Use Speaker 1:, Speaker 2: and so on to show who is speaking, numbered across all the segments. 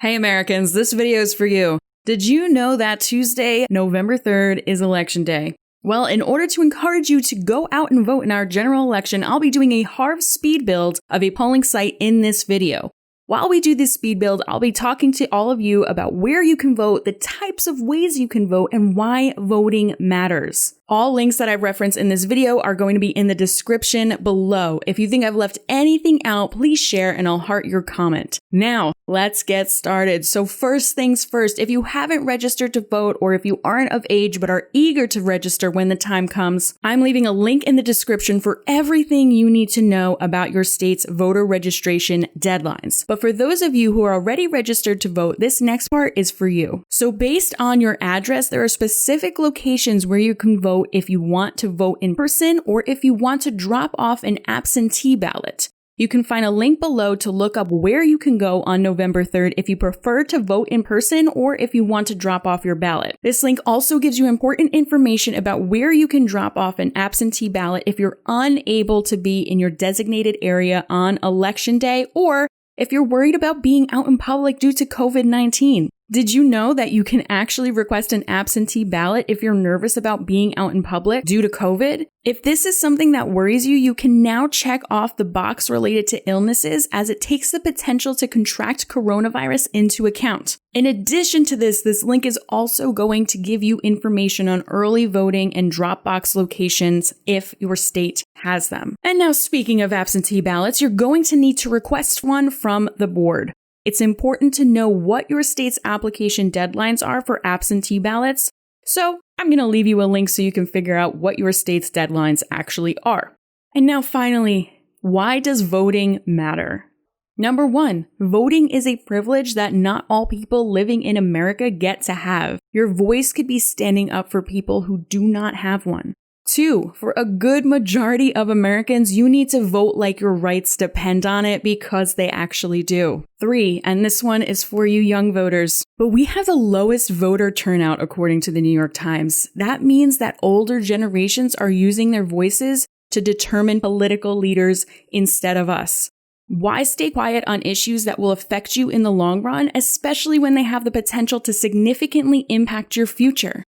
Speaker 1: Hey Americans, this video is for you. Did you know that Tuesday, November 3rd is Election Day? Well, in order to encourage you to go out and vote in our general election, I'll be doing a Harv speed build of a polling site in this video. While we do this speed build, I'll be talking to all of you about where you can vote, the types of ways you can vote, and why voting matters. All links that I reference in this video are going to be in the description below. If you think I've left anything out, please share and I'll heart your comment. Now, let's get started. So first things first, if you haven't registered to vote or if you aren't of age but are eager to register when the time comes, I'm leaving a link in the description for everything you need to know about your state's voter registration deadlines. But for those of you who are already registered to vote, this next part is for you. So based on your address, there are specific locations where you can vote if you want to vote in person or if you want to drop off an absentee ballot. You can find a link below to look up where you can go on November 3rd if you prefer to vote in person or if you want to drop off your ballot. This link also gives you important information about where you can drop off an absentee ballot if you're unable to be in your designated area on Election Day or if you're worried about being out in public due to COVID-19. Did you know that you can actually request an absentee ballot if you're nervous about being out in public due to COVID? If this is something that worries you, you can now check off the box related to illnesses as it takes the potential to contract coronavirus into account. In addition to this link is also going to give you information on early voting and drop box locations if your state has them. And now speaking of absentee ballots, you're going to need to request one from the board. It's important to know what your state's application deadlines are for absentee ballots, so I'm going to leave you a link so you can figure out what your state's deadlines actually are. And now finally, why does voting matter? Number 1, voting is a privilege that not all people living in America get to have. Your voice could be standing up for people who do not have one. 2, for a good majority of Americans, you need to vote like your rights depend on it because they actually do. 3, and this one is for you young voters, but we have the lowest voter turnout according to the New York Times. That means that older generations are using their voices to determine political leaders instead of us. Why stay quiet on issues that will affect you in the long run, especially when they have the potential to significantly impact your future?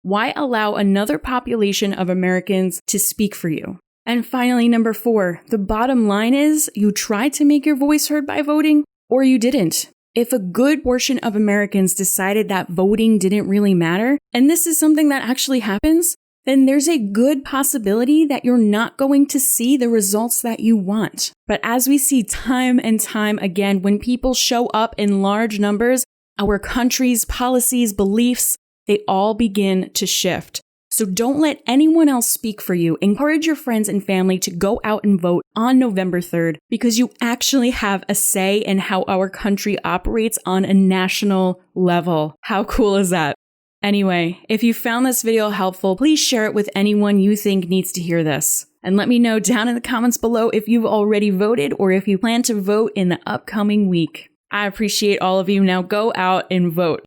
Speaker 1: Why allow another population of Americans to speak for you? And finally, number 4, the bottom line is you tried to make your voice heard by voting, or you didn't. If a good portion of Americans decided that voting didn't really matter, and this is something that actually happens, then there's a good possibility that you're not going to see the results that you want. But as we see time and time again, when people show up in large numbers, our country's policies, beliefs, they all begin to shift. So don't let anyone else speak for you. Encourage your friends and family to go out and vote on November 3rd because you actually have a say in how our country operates on a national level. How cool is that? Anyway, if you found this video helpful, please share it with anyone you think needs to hear this. And let me know down in the comments below if you've already voted or if you plan to vote in the upcoming week. I appreciate all of you. Now go out and vote.